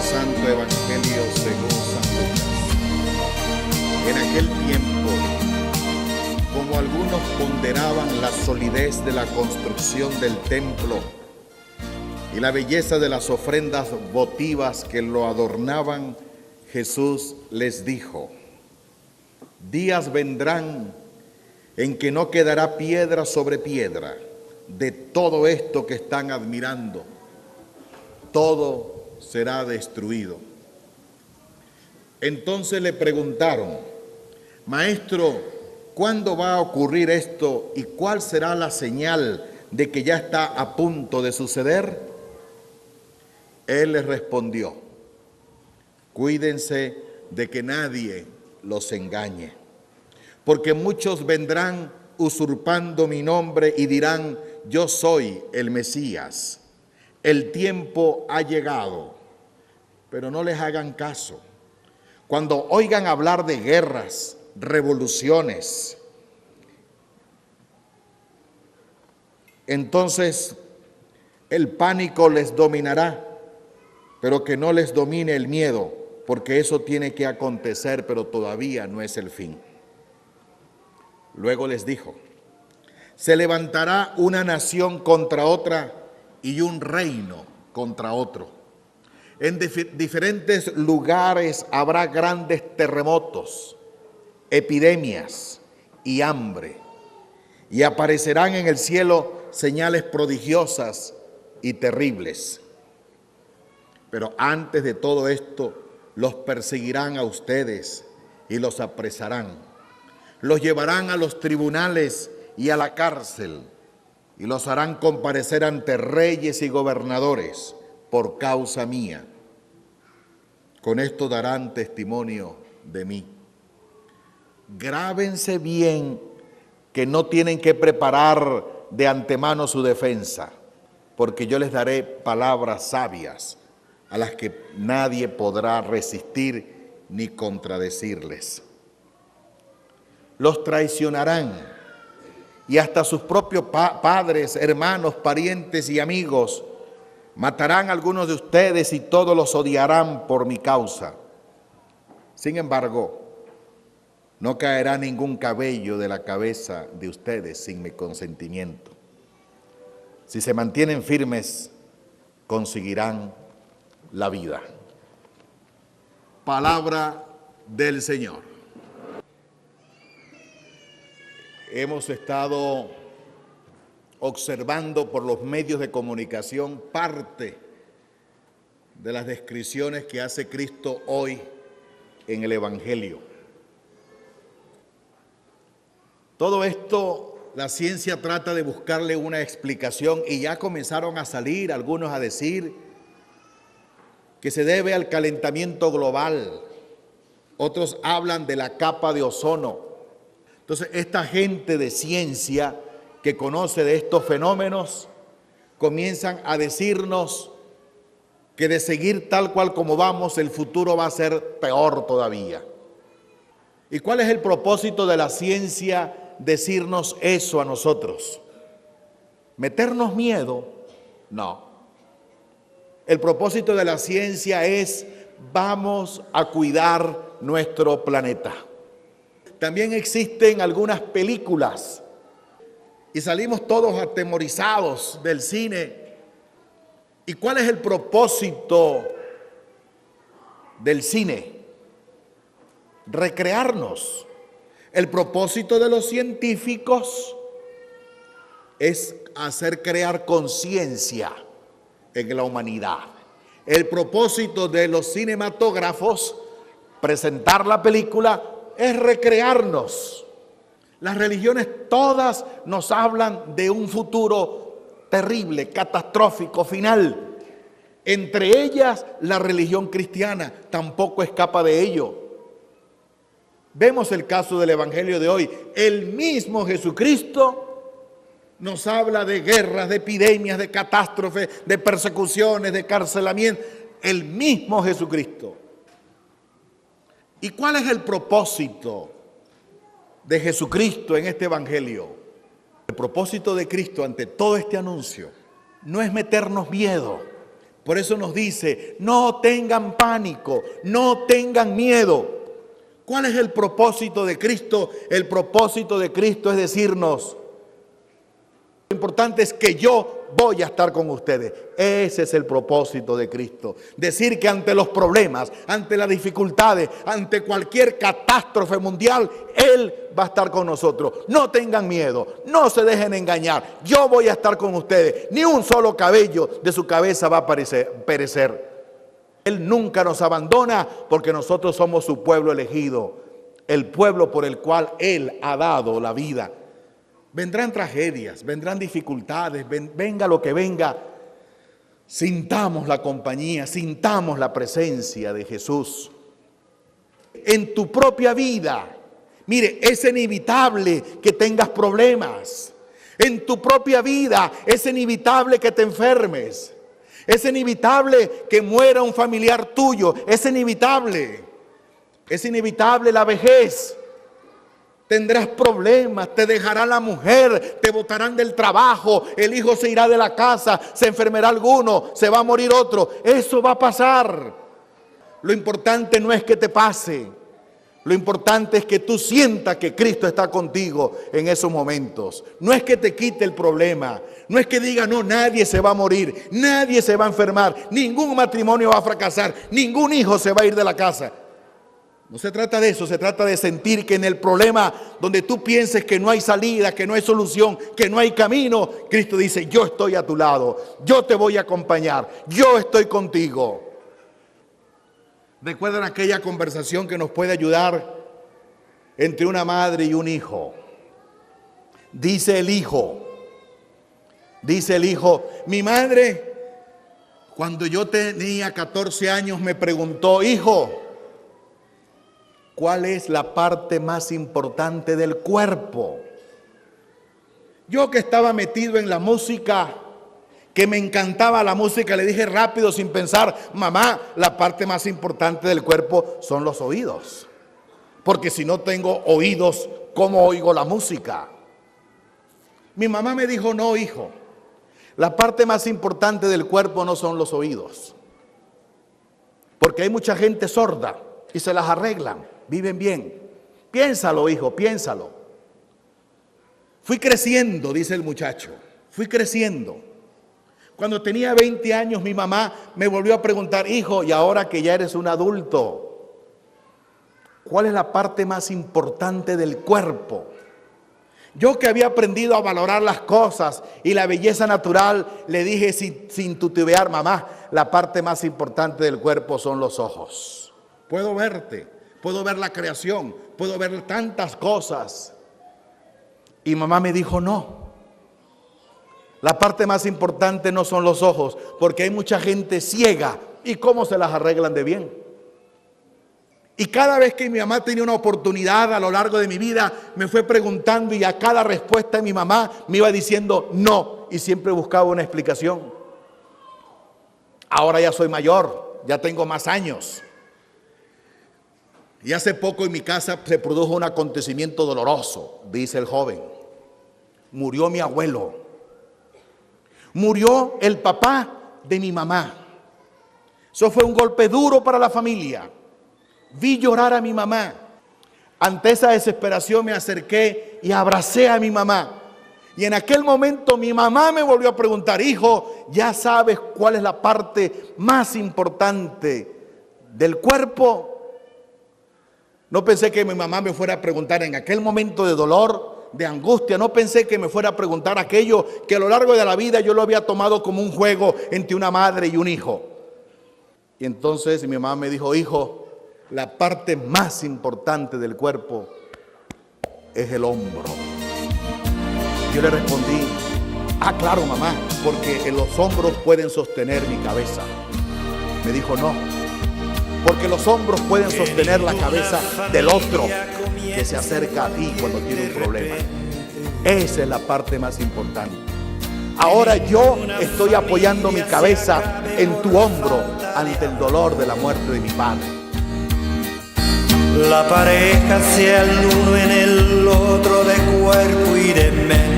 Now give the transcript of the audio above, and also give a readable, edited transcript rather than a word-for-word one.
Santo Evangelio según San Lucas. En aquel tiempo, como algunos ponderaban la solidez de la construcción del templo y la belleza de las ofrendas votivas que lo adornaban, Jesús les dijo: días vendrán en que no quedará piedra sobre piedra de todo esto que están admirando. Todo será destruido. Entonces le preguntaron: Maestro, ¿cuándo va a ocurrir esto y cuál será la señal de que ya está a punto de suceder? Él les respondió: cuídense de que nadie los engañe, porque muchos vendrán usurpando mi nombre y dirán: yo soy el Mesías. El tiempo ha llegado, pero no les hagan caso. Cuando oigan hablar de guerras, revoluciones, entonces el pánico les dominará, pero que no les domine el miedo, porque eso tiene que acontecer, pero todavía no es el fin. Luego les dijo: se levantará una nación contra otra y un reino contra otro. En diferentes lugares habrá grandes terremotos, epidemias y hambre, y aparecerán en el cielo señales prodigiosas y terribles. Pero antes de todo esto, los perseguirán a ustedes y los apresarán. Los llevarán a los tribunales y a la cárcel y los harán comparecer ante reyes y gobernadores por causa mía. Con esto darán testimonio de mí. Grábense bien que no tienen que preparar de antemano su defensa, porque yo les daré palabras sabias a las que nadie podrá resistir ni contradecirles. Los traicionarán y hasta sus propios padres, hermanos, parientes y amigos. Matarán a algunos de ustedes y todos los odiarán por mi causa. Sin embargo, no caerá ningún cabello de la cabeza de ustedes sin mi consentimiento. Si se mantienen firmes, conseguirán la vida. Palabra del Señor. Hemos estado observando por los medios de comunicación parte de las descripciones que hace Cristo hoy en el Evangelio. Todo esto, la ciencia trata de buscarle una explicación y ya comenzaron a salir algunos a decir que se debe al calentamiento global. Otros hablan de la capa de ozono. Entonces, esta gente de ciencia que conoce de estos fenómenos comienzan a decirnos que de seguir tal cual como vamos, el futuro va a ser peor todavía. ¿Y cuál es el propósito de la ciencia decirnos eso a nosotros? ¿Meternos miedo? No. El propósito de la ciencia es: vamos a cuidar nuestro planeta. También existen algunas películas y salimos todos atemorizados del cine. ¿Y cuál es el propósito del cine? Recrearnos. El propósito de los científicos es crear conciencia en la humanidad. El propósito de los cinematógrafos, presentar la película, es recrearnos. Las religiones todas nos hablan de un futuro terrible, catastrófico, final. Entre ellas, la religión cristiana tampoco escapa de ello. Vemos el caso del Evangelio de hoy. El mismo Jesucristo nos habla de guerras, de epidemias, de catástrofes, de persecuciones, de carcelamiento. El mismo Jesucristo. ¿Y cuál es el propósito de Jesucristo en este Evangelio? El propósito de Cristo ante todo este anuncio no es meternos miedo, Por eso nos dice, no tengan pánico, no tengan miedo. ¿Cuál es el propósito de Cristo? El propósito de Cristo es decirnos, lo importante es que yo voy a estar con ustedes. Ese es el propósito de Cristo. Decir que ante los problemas, ante las dificultades, ante cualquier catástrofe mundial, Él va a estar con nosotros. No tengan miedo, no se dejen engañar. Yo voy a estar con ustedes. Ni un solo cabello de su cabeza va a perecer. Él nunca nos abandona porque nosotros somos su pueblo elegido, el pueblo por el cual Él ha dado la vida. Vendrán tragedias, vendrán dificultades, venga lo que venga. Sintamos la compañía, sintamos la presencia de Jesús. En tu propia vida, mire, es inevitable que tengas problemas. En tu propia vida es inevitable que te enfermes. Es inevitable que muera un familiar tuyo. Es inevitable. Es inevitable la vejez. Tendrás problemas, te dejará la mujer, te botarán del trabajo, el hijo se irá de la casa, se enfermará alguno, se va a morir otro. Eso va a pasar. Lo importante no es que te pase. Lo importante es que tú sientas que Cristo está contigo en esos momentos. No es que te quite el problema. No es que diga, no, nadie se va a morir, nadie se va a enfermar, ningún matrimonio va a fracasar, ningún hijo se va a ir de la casa. No se trata de eso, se trata de sentir que en el problema donde tú pienses que no hay salida, que no hay solución, que no hay camino, Cristo dice, yo estoy a tu lado, yo te voy a acompañar, yo estoy contigo. ¿Recuerdan aquella conversación que nos puede ayudar entre una madre y un hijo? Dice el hijo, mi madre, cuando yo tenía 14 años, me preguntó, hijo, ¿cuál es la parte más importante del cuerpo? Yo que estaba metido en la música, que me encantaba la música, le dije rápido sin pensar, mamá, la parte más importante del cuerpo son los oídos. Porque si no tengo oídos, ¿cómo oigo la música? Mi mamá me dijo, no, hijo, la parte más importante del cuerpo no son los oídos. Porque hay mucha gente sorda y se las arreglan, viven bien. Piénsalo, hijo, piénsalo. Fui creciendo, dice el muchacho, fui creciendo. Cuando tenía 20 años, mi mamá me volvió a preguntar, hijo, y ahora que ya eres un adulto, ¿cuál es la parte más importante del cuerpo? Yo que había aprendido a valorar las cosas y la belleza natural, le dije sin titubear, mamá, la parte más importante del cuerpo son los ojos. Puedo verte, puedo ver la creación, puedo ver tantas cosas. Y mamá me dijo, no. La parte más importante no son los ojos, porque hay mucha gente ciega. ¿Y cómo se las arreglan de bien? Y cada vez que mi mamá tenía una oportunidad a lo largo de mi vida, me fue preguntando y a cada respuesta de mi mamá me iba diciendo no. Y siempre buscaba una explicación. Ahora ya soy mayor, ya tengo más años. Y hace poco en mi casa se produjo un acontecimiento doloroso, dice el joven. Murió mi abuelo. Murió el papá de mi mamá. Eso fue un golpe duro para la familia. Vi llorar a mi mamá. Ante esa desesperación me acerqué y abracé a mi mamá. Y en aquel momento mi mamá me volvió a preguntar, hijo, ¿ya sabes cuál es la parte más importante del cuerpo? No pensé que mi mamá me fuera a preguntar en aquel momento de dolor, de angustia. No pensé que me fuera a preguntar aquello que a lo largo de la vida yo lo había tomado como un juego entre una madre y un hijo. Y entonces mi mamá me dijo, hijo, la parte más importante del cuerpo es el hombro. Yo le respondí, claro mamá, porque los hombros pueden sostener mi cabeza. Me dijo, no, porque los hombros pueden sostener la cabeza del otro que se acerca a ti cuando tiene un problema. Esa es la parte más importante. Ahora yo estoy apoyando mi cabeza en tu hombro ante el dolor de la muerte de mi padre. La pareja sea el uno en el otro de cuerpo y de mente.